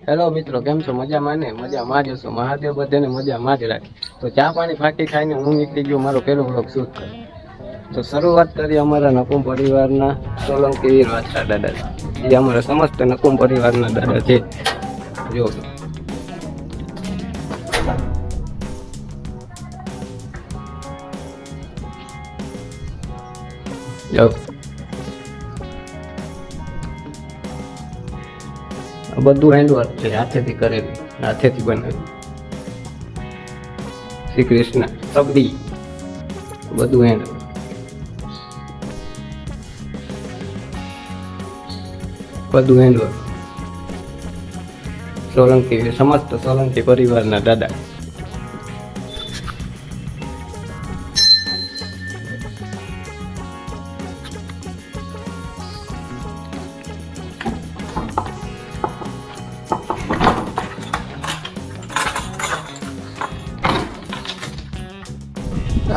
Hello મિત્રો, કેમ છો? મજામાં ને? મજામાં જ હશો. મહાદેવ બધાને મજામાં જ રાખે. તો ચા પાણી ફાટી ખાઈને હું નીકળી ગયો મારો પહેલો બ્લોગ શૂટ કરે. તો શરૂઆત કરી અમારા નકુમ પરિવારના સોલંકી વીર વાછરા દાદા, જે અમારા સમસ્ત નકુમ પરિવારના દાદા છે. જો બધું હેન્ડવર્ક છે, હાથેથી કરેલું, હાથેથી બનાવેલું. શ્રી કૃષ્ણ સબડી બધું હેન્ડવર્ક. બધું હેન્ડવર્ક. સોલંકી સમસ્ત સોલંકી પરિવારના દાદા.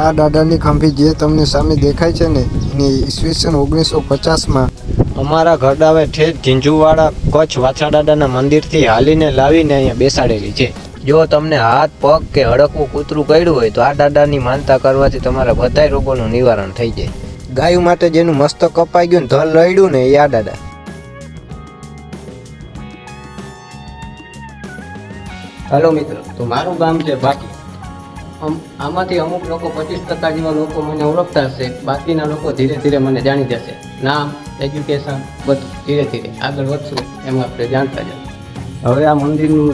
આ દાદાની ખંભી જે તમને સામે દેખાય છે ને, એની ઈસવીસન 1950માં અમારા ઘરડાવે ઠેઠ ઝીંઝુવાડા કચ્છ વાછરા દાદાના મંદિરથી હાલીને લાવીને અહીંયા બેસાડેલી છે. જો તમને હાથ પગ કે હડકવું કૂતરું કર્યું હોય તો આ દાદાની માનતા કરવાથી તમારા બધા રોગોનું નિવારણ થઈ જાય. ગાયું માટે જેનું મસ્તક કપાઈ ગયું ને ધલ લડ્યું ને એ આ દાદા. હેલો મિત્રો, તો મારું ગામ છે બાકી. આમાંથી અમુક લોકો 25% જેવા લોકો મને ઓળખતા હશે, બાકીના લોકો ધીરે ધીરે મને જાણી જશે. નામ, એજ્યુકેશન બધું ધીરે ધીરે આગળ વધશું એમાં આપણે જાણતા જશું. હવે આ મંદિરનું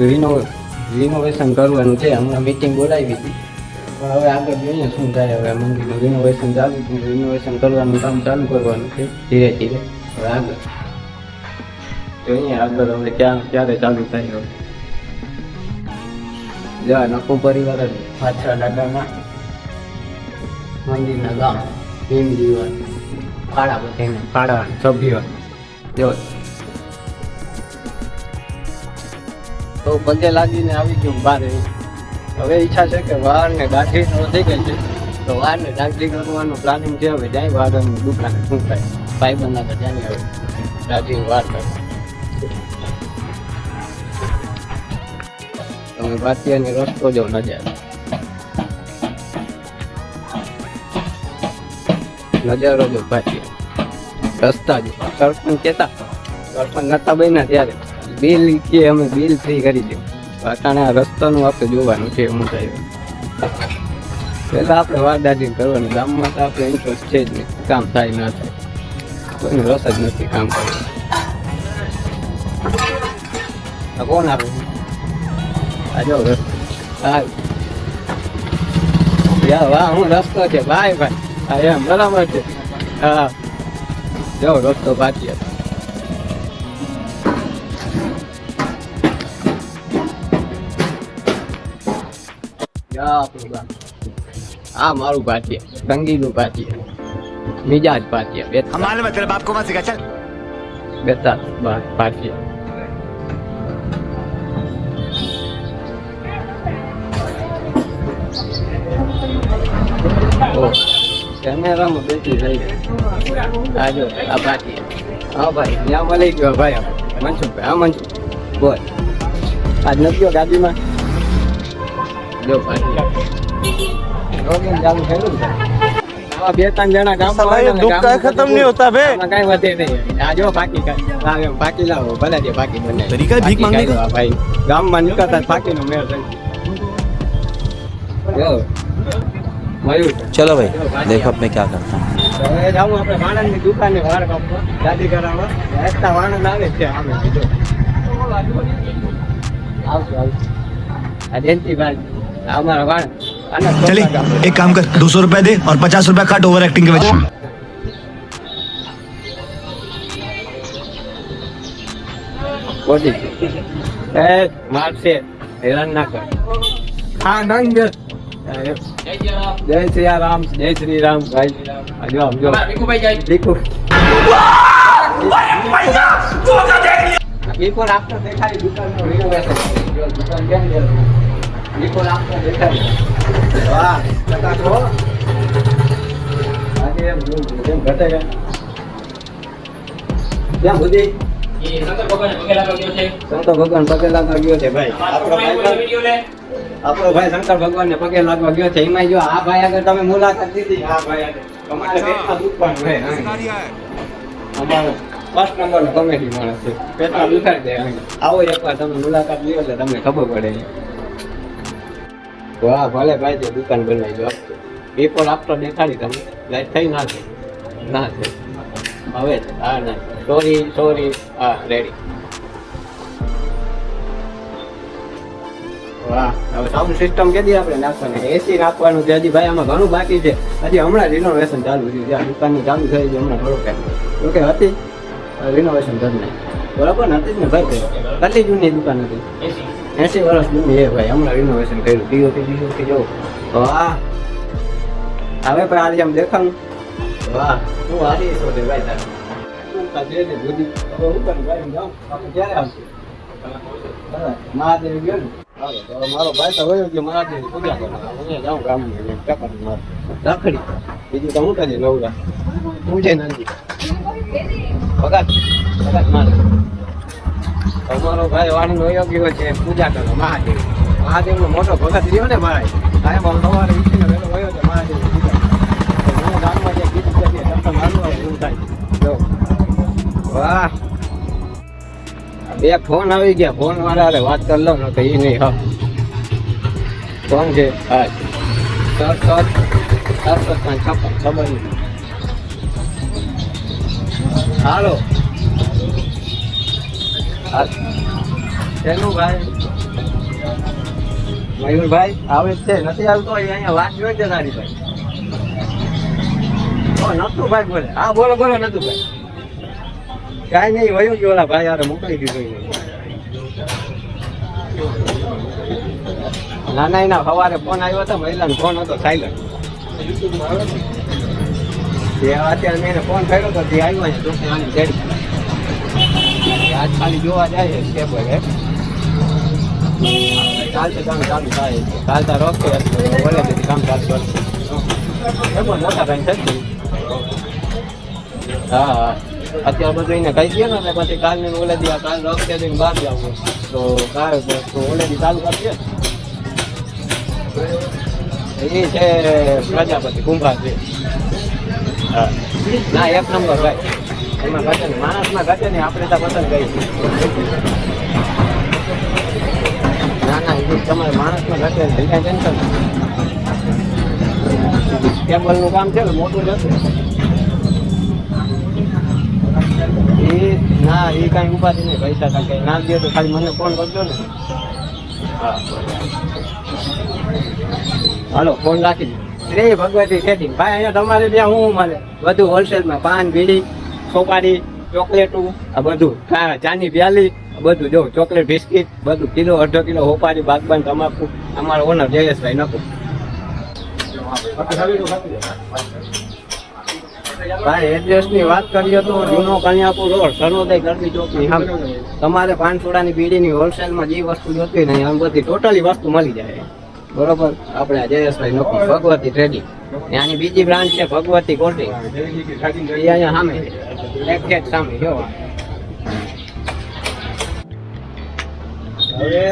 રિનોવેશન કરવાનું છે. હમણાં મિટિંગ બોલાવી હતી, પણ હવે આગળ જોઈએ શું થાય. હવે મંદિરનું રિનોવેશન ચાલુ છે, રિનોવેશન કરવાનું કામ ચાલુ કરવાનું છે ધીરે ધીરે. હવે આગળ જોઈએ આગળ હવે ક્યારે ચાલુ થાય. હવે નકુમ પરિવાર જ વાછરા દાદાના મંદિરના ગામ ભીમ દીવાન કાળા બધાને કાળા સભ્ય જો તો પગે લાગીને આવી ગયું બહાર. હવે ઈચ્છા છે કે વાળ ને દાઢી થઈ ગઈ છે, તો વાળ ને દાઢી કરવાનું પ્લાનિંગ છે. હવે જાય વાળની દુકાને શું થાય, ભાઈ બનાતા જાય હવે દાઢી વાર કરે. તમે ભાતિયાની રસ્તો જો નજારો જો ભાતિયા રસ્તા જો. સરપંચ કેતા સરપંચ નતા બન્યા ત્યારે બિલ કે અમે બિલ ફ્રી કરી દઉં. અટાણે આ રસ્તાનું આપણે જોવાનું છે. હું થાય પેલા આપણે વારદાદી કરવાની. ગામમાં તો આપણે ઇન્ટરેસ્ટ છે જ નહીં, કામ થાય ના થાય કોઈને રસ જ નથી કામ કરવાનું. કોણ આપે વાહ હું રસ્તો છે ભાઈ ભાઈ એમ બરાબર છે. હા જો રસ્તો પાછી આ મારું પાટિયા સંગીનું પાટિયા મિજાજ પાટિયા બેતા પાટિયા. કેમેરામાં બેસી થઈ આ જો આ પાટી. હા ભાઈ ત્યાં મળી ગયો ભાઈ મનસુખભાઈ. હા મનસુખ બોલ આજ નથી ગયો ગાડીમાં જો પાટી ચાલુ થયેલું. આવા 2-3 જણા ગામમાં ખતમ નહીં હોતા કઈ વધે નહીં. આ જો પાકી પાકી લાવો ભલે જે પાકી બને ભાઈ. ગામમાં નીકળતા પાકીનો મેળ થઈ જો. चलो भाई देखो अब मैं क्या करता हूँ. जाऊँ अपने वाणंद की दुकान में वाण कापवा दादी करावा ऐसा वाणंद आवे છે આમે કીધો આવજો આ જયંતિ ભાઈ અમારા વાણ. चलिए एक काम कर 200 रुपए दे और 50 रुपए काट ओवर एक्टिंग के वजह से. બોડી એ મારશે હેરાન ના કર. હા નંગ જય શ્રી રામ જય શ્રી રામ ભાઈ. જો જો દીકુ દીકુ આપતો દેખાય દુકાનનો રિનોવેશન જો દુકાન કેમ છે દીકુ આપતો દેખાય. વાહ લગા તો આજે એમ ઘટે ગયા ત્યાં સુધી શંકર ભગવાન પગે લાગવા ગયો છે ભાઈ. આપણો ભાઈ શંકર ભગવાન ને પગે લાગવા ગયો છે. એમાં જો આ ભાઈ આગળ તમે મુલાકાત લીધી, આ ભાઈ આગળ તમારે પેટમાં દુખવાનું હોય. અમારો ફર્સ્ટ નંબર નો કોમેડી માણસ છે. પેટમાં દુખાય છે. આવો એકવાર તમે મુલાકાત લ્યો એટલે તમને ખબર પડે. વાહ ભલે ભાઈ જે દુકાન બનાવી દો. પેપર આપતો દેખાડી તમે લાઈટ થઈ ના છે ના છે હવે છે. હા ના સોરી હા રેડી. વાહ હવે સાઉન્ડ સિસ્ટમ કેદી આપણે નાખવાની? એસી નાખવાનું છે. હજી ભાઈ આમાં ઘણું બાકી છે. હજી હમણાં રિનોવેશન ચાલુ થયું છે. આ દુકાનની ચાલુ થઈ છે હમણાં થોડુંક ટાઈમ. ઓકે હતી રિનોવેશન કરી નાખી બરાબર નથી જ ને ભાઈ? કેટલી જૂની દુકાન હતી? 80 વર્ષ જૂની એ ભાઈ. હમણાં રિનોવેશન કર્યું. પીઓપી જો. વાહ હવે પણ આજે આમ દેખાવું. વાહ હું હારી છો ભાઈ તારે. મહાદેવ ગયો ને મારો ભાઈ તો હોય કે મહાદેવ પૂજા કરવા હું જાઉં ગામમાં રાખડી. બીજું તો હું કરી નવરા પૂજે નથી ભગત મારે. અમારો ભાઈ વાણીનો યોગી છે પૂજા કરવા મહાદેવ. મહાદેવનો મોટો ભગત રહ્યો ને ભાઈ. સાહેબ સવારે ઉઠીને વહેલો વયો છે મહાદેવ પૂજા. ગામમાં જે ગીત કરીએ ચપ્પલ મારવા એવું થાય. વાહ બે ફોન આવી ગયા. ફોન વાળા વાત કરી લો ને તો એ નહીં. હા કોણ છે? હા 756 ખબર નહીં. હાલો શેનું ભાઈ? મયુરભાઈ આવે જ છે. નથી આવતો અહીંયા વાત જોઈ છે તારી ભાઈ. નતું ભાઈ બોલે. હા બોલો નતું ભાઈ. કાંઈ નહીં વયું ગયો. ઓલા ભાઈ યાર મોકલી દીધું. ના એના સવારે ફોન આવ્યો હતો. મહિલાનો ફોન હતો સાયલન્ટ. અત્યારે મેં એને ફોન કર્યો હતો. જે આવ્યો છે તો આની ચડી આજ ખાલી જોવા જાય છે હે. ચાલશે કામ ચાલુ થાય. ચાલતા રોકતો બોલે છે કામ ચાલુ કરશે. મોટા ભાઈ થશે. હા અત્યારે બધું એને કહી દે ને પછી કાલ ને ઓલે દી કાલ રખતે જઈને બહાર જાવ તો કાલ તો ઓલે દી ચાલુ કરશે. એ છે પ્રજાપતિ કુંભાર છે. હા ના એક નંબર ભાઈ. એમાં ઘટે ને માણસમાં ઘટે ને આપણે ત્યાં પસંદ કરી. ના એ તમારે માણસમાં ઘટે ને કઈ ટેન્શન કેબલનું કામ છે ને મોટું જશે. ના એ કઈ ઉપાધિ નહીં. પૈસા કઈ ના દે તો ખાલી મને ફોન કરજો ને. હા હાલો ફોન રાખી દો. શ્રી ભગવતી ખેતી ભાઈ. અહીંયા તમારે ત્યાં હું મળે બધું હોલસેલમાં પાન બીડી સોપારી ચોકલેટું આ બધું. ચાની પ્યાલી બધું જો ચોકલેટ બિસ્કીટ બધું કિલો અડધો કિલો હોપારી બાગબાન તમાકુ. અમારો ઓનર જયેશભાઈ નકુ. ભાઈ એડ્રેસની વાત કરીએ તો જૂનો કન્યાપુર રોડ સર્વોદય ગરબી ચોકની સામે. તમારે પાનસોડાની બીડીની હોલસેલમાં જે વસ્તુ જોતી ને આમ બધી ટોટલી વસ્તુ મળી જાય બરોબર. આપણે જયેશભાઈ નકુ ભગવતી ટ્રેડિંગ. ત્યાંની બીજી બ્રાન્ચ છે ભગવતી કોલ્ડિંગ. એ અહીંયા સામે છે એક્ઝેક્ટ સામે જો. હવે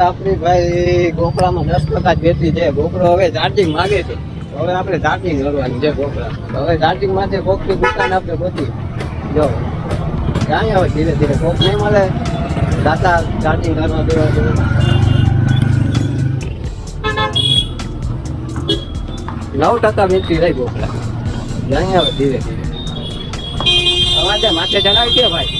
આપણી ભાઈ ગોખલામાં 10% બેટરી છે. ગોખલો હવે ચાર્જિંગ માગે છે. હવે આપણે ચાર્જિંગ કરવાની છે ગોખલા. હવે ચાર્જિંગ માટે કોકની દુકાન આપણે બધી જો જાય. હવે ધીરે ધીરે કોક નહીં મળે દાતા ચાર્જિંગ કરવા દેવા છે. 9% બેટરી રહી ગોખલા. જાય હવે ધીરે ધીરે. અવાજે માથે ચડાવી છે ભાઈ.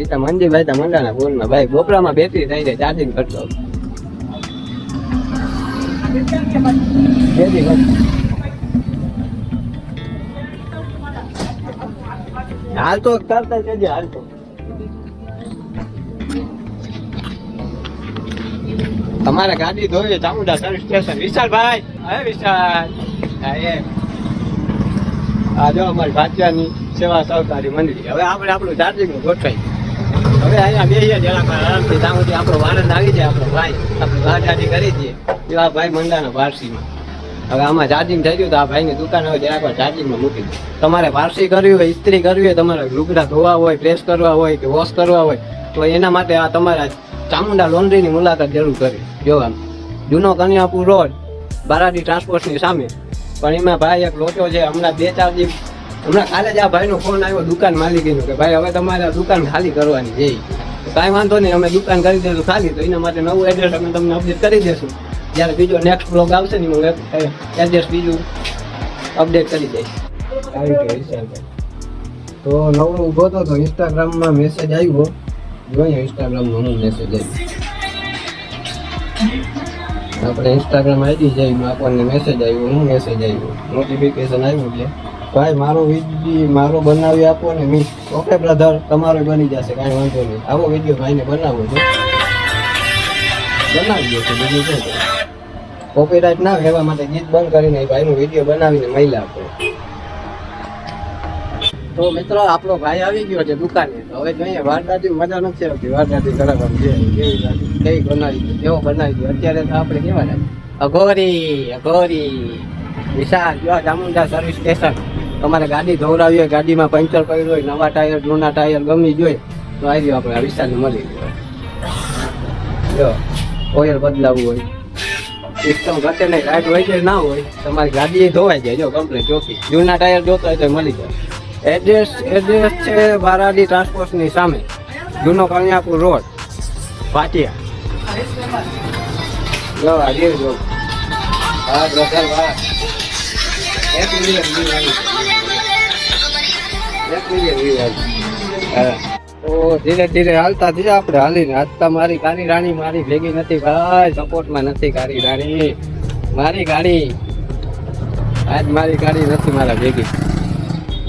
એ તો મંદીભાઈ તો મંડાના ફોનમાં ભાઈ ગોપરામાં બેટરી થઈ જાય ચાર્જિંગ કરતો. હાલતો કરતા છે હાલતો. તમારે ગાડી ધોઈએ ચામુંડા સર્વિસ સ્ટેશન. વિશાલભાઈ હે વિશાલ આ જો અમારી ભાજ્યાની સેવા સહકારી મંડળી. હવે આપણે આપણું ચાર્જિંગ ગોઠવાય. હવે અહીંયા બેસીએ જરા આરામથી ત્યાં સુધી આપણો વારંદ આવી જાય. આપણો ભાઈ આપણે ગાડી કરી દઈએ એવા ભાઈ મંડાના પારસીમાં. હવે આમાં ચાર્જિંગ થઈ ગયું તો આ ભાઈની દુકાન હોય જરાક વાર ચાર્જિંગમાં મૂકી દો. તમારે પારસી કરવી હોય, ઇસ્ત્રી કરવી હોય, તમારે લુગડા ધોવા હોય, પ્રેસ કરવા હોય કે વોશ કરવા હોય તો એના માટે આ તમારા ચામુંડા લોન્ડ્રીની મુલાકાત જરૂર કરવી. જો આમ જૂનો કન્યાપુર રોડ બારાડી ટ્રાન્સપોર્ટની સામે. પણ એમાં ભાઈ એક લોચો છે. હમણાં 2-4 દિવસ હમણાં કાલે જ આ ભાઈનો ફોન આવ્યો દુકાન માલિકીનો કે ભાઈ હવે તમારે આ દુકાન ખાલી કરવાની છે. કાંઈ વાંધો નહીં, અમે દુકાન કરી દઈશું ખાલી. તો એના માટે નવું એડ્રેસ અમે તમને અપડેટ કરી દઈશું. જ્યારે બીજો નેક્સ્ટ બ્લોગ આવશે ને હું એડ્રેસ બીજું અપડેટ કરી દઈશ. આવી ગયો વિશાલભાઈ. તો નવો ઊભો હતો તો ઇન્સ્ટાગ્રામમાં મેસેજ આવ્યો. જોઈએ ઇન્સ્ટાગ્રામમાં હું મેસેજ આવ્યો. આપણે ઇન્સ્ટાગ્રામ આઈડી જઈને આપણને મેસેજ આવ્યો. હું મેસેજ આવ્યો, નોટિફિકેશન આવ્યું છે ભાઈ મારો વિડીયો મારો બનાવી આપો ને મીસ. ઓકે બ્રધર, તમારો બની જશે, કાંઈ વાંધો નહીં. આવો વિડીયો ભાઈને બનાવો છો, બનાવી દો છો. બીજું શું છે, કોપીરાઇટ ના આવે એવા માટે ગીત બંધ કરીને ભાઈનો વિડીયો બનાવીને મહિલા આપો. તો મિત્રો આપણો ભાઈ આવી ગયો છે દુકાને. તો હવે જોઈએ વારદાદી મજા નથી આવતી. વારદાદી કરાવવાની છે કેવી બનાવી કેવો બનાવી દો. અત્યારે તો આપણે કેવા લાગે અઘોરી વિશાલ જો ચામુંડા સર્વિસ સ્ટેશન. તમારે ગાડી ધોવરાવી હોય, ગાડીમાં પંચર કર્યું હોય, નવા ટાયર જૂના ટાયર ગમી જોઈએ તો આવી ગયો આપણે આ વિશાલને મળી ગયો. જો ઓઇલ બદલાવવું હોય, સિસ્ટમ ઘટે નહીં, લાઈટ હોય કે ના હોય, તમારી ગાડી ધોવાઈ જાય. જો કમ્પ્લેટ ચોખ્ખી. જૂના ટાયર જોતો હોય તો મળી જાય. એડ્રેસ છે બારાડી ટ્રાન્સપોર્ટની સામે, જૂનો કન્યાપુર રોડ, પાટિયા. જો આજે જો હા બ્રધર વાહ 1 મિલિયન વ્યૂ આવી છે. 1 મિલિયન વ્યૂ આવી. હા તો ધીરે ધીરે હાલતા થયા આપણે હાલીને. આજ તો મારી કારી રાણી મારી ભેગી નથી ભાઈ, સપોર્ટમાં નથી કારી રાણી મારી ગાડી. આજ મારી ગાડી નથી મારા ભેગી.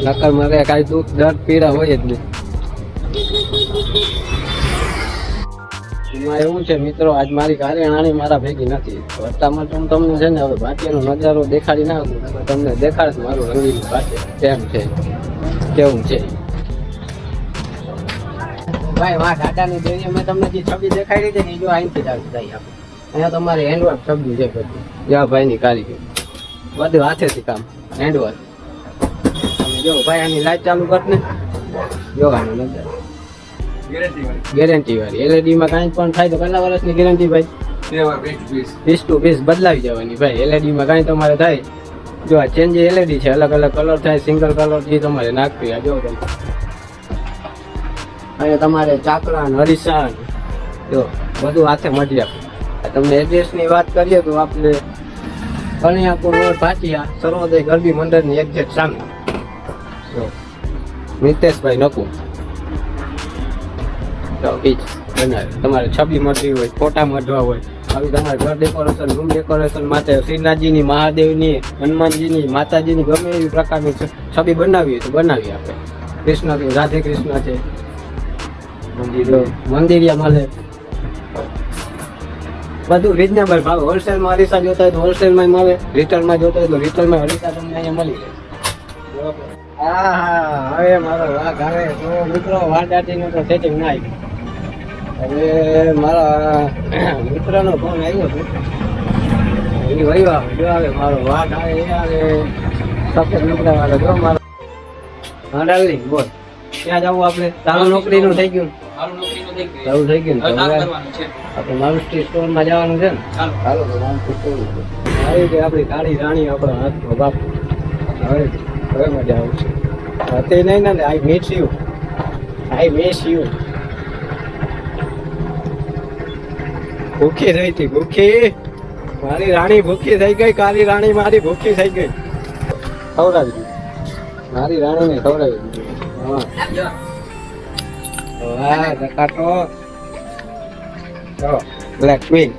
નકર મારે કાંઈ દુઃખ દર્દ પીડા હોય જ નહીં. એમાં એવું છે મિત્રો, આજ મારી કારી રાણી મારા ભેગી નથી. રસ્તામાં તો હું તમને છે ને હવે ભાટિયાનો નજારો દેખાડી નાખું, તમને દેખાડે મારું રંગીલું ભાટિયા કેમ છે કેવું છે. ભાઈ વાહ ટાટાની ડેરી મેં તમને જે છબી દેખાડી છે ને જો અહીંથી જ આવી જાય. આપણે અહીંયા તમારે હેન્ડવર્ક છબી છે બધી. જ્યાં ભાઈની કારીગર બધું હાથેથી કામ હેન્ડવર્ક. જો ભાઈ આની લાઈટ ચાલુ કર ને, જો આનો નજારો ગેરંટી વાળી. LED માં કાંઈ પણ થાય તો કેટલા વર્ષની ગેરંટી ભાઈ? 20 to 20 બદલાવી જવાની ભાઈ. LED માં કાંઈ તમારે થાય જો આ ચેન્જ LED છે, અલગ અલગ કલર થાય, સિંગલ કલર જે તમારે નાખવી. આ જો ભાઈ અહીંયા તમારે ચાકડા હરીસા જો બધું હાથે મળી આપે. તમને એડ્રેસની વાત કરીએ તો આપણે કન્યાપુર રોડ પાટિયા સર્વોદય ગરબી મંડળની એક્ઝેક્ટ સામે. જો મિતેશભાઈ નકુ બનાવે. તમારે છબી મળવી હોય, ફોટા મઢવા હોય, આવી તમારે ઘર ડેકોરેશન રૂમ ડેકોરેશન માટે શ્રીનાથજીની, મહાદેવની, હનુમાનજીની, માતાજીની ગમે એવી પ્રકારની છબી બનાવી હોય તો બનાવી આપે. કૃષ્ણ રાધે કૃષ્ણ છે, મંદિરિયા મળે, બધું રિઝનેબલ ભાવ. હોલસેલમાં અરીસા જોતા હોય તો હોલસેલમાં મળે, રિટેલમાં જોતા હોય તો રિટેલમાં અરીસા તમને અહીંયા મળી જાય. હા હવે મારો વાઘ આવે તો મિત્રો વારદાટીનું તો સેટિંગ ના આવ્યું. હવે મારા મિત્રનો ફોન આવ્યો હતો એ વહી આવે જો આવે મારો વાઘ આવે એ આવે સફેદ લુગડા વાળો જો મારો. હા ડાર્લિંગ બોલ ક્યાં જવું આપણે? તારું નોકરીનું થઈ ગયું? તારું થઈ ગયું ને આપણે મારુતિ સ્ટોરમાં જવાનું છે ને. હાલો તો મારુતિ સ્ટોર આવી ગઈ આપણી કાળી રાણી, આપણો હાથનો બાપ. હવે મજા આવશે. હતી નહીં ને આઈ મિસ યુ. ભૂખી થઈ હતી ભૂખી. મારી રાણી ભૂખી થઈ ગઈ. કાળી રાણી મારી ભૂખી થઈ ગઈ. ખવડાવી દીધી મારી રાણીને ખવડાવી દીધી. હા કાટો બ્લેક ક્વીન.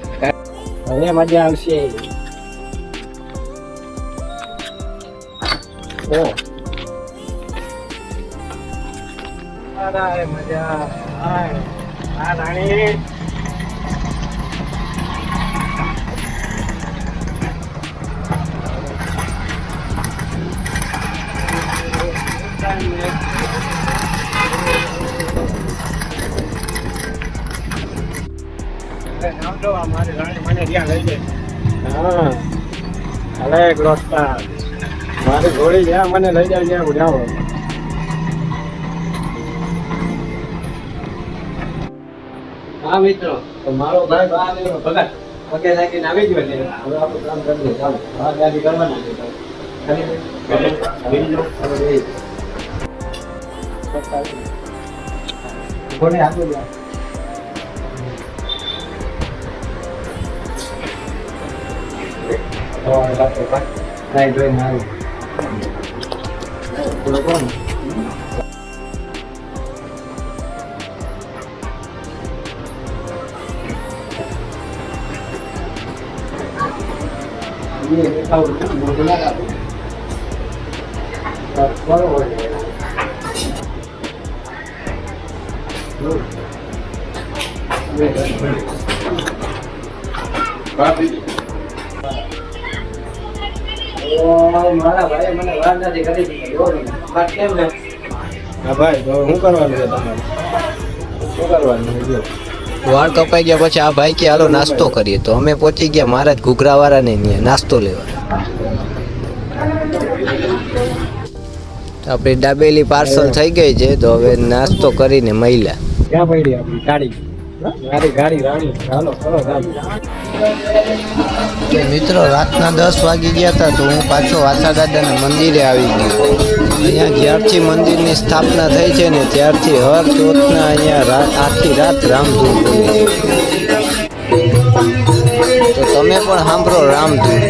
હવે મજા આવશે. મજા આ રાણી મારી રાણી મને ત્યાં લઈ જાય. હા અરે ગ્લોસ્ટા મારી ઘોડી જ્યાં મને લઈ જાય ત્યાં ઉડાવો. હા મિત્રો, તો મારો ભાઈ બહાર આવ્યો ભગત પગે લાગીને આવી ગયો એટલે હવે આપણું કામ કરી દઈએ. ચાલો બહાર ગાડી કરવાના છે. કોને આપી દો. નહીં જોઈને આવ્યું. બોલો કોણ? મારા ભાઈ મને વાર નથી કરી દીધી. કેમ ને? હા ભાઈ તો શું કરવાનું છે તમારે? શું કરવાનું છે? વાળ કપાઈ ગયા પછી આ ભાઈ કે હાલો નાસ્તો કરીએ, તો અમે પહોંચી ગયા મહારાજ ઘૂઘરાવાળાને ત્યાં નાસ્તો લેવા. આપણી દાબેલી પાર્સલ થઈ ગઈ છે, તો હવે નાસ્તો કરીને મહિલા ક્યાં પડી આપણી ગાડી? મારી ગાડી રાણી. ચાલો કરો ચાલો. મિત્રો રાતના 10 વાગી ગયા હતા, તો હું પાછો વાછા દાદાના મંદિરે આવી ગયો. અહીંયા જ્યારથી મંદિરની સ્થાપના થઈ છે ને ત્યારથી હર ચોથના અહીંયા આખી રાત રામધૂન બોલે છે. તો તમે પણ સાંભળો રામધૂન.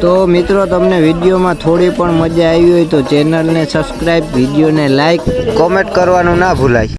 તો મિત્રો તમને વિડીયોમાં થોડી પણ મજા આવી હોય તો ચેનલને સબસ્ક્રાઈબ, વિડીયોને લાઈક, કોમેન્ટ કરવાનું ના ભૂલાય.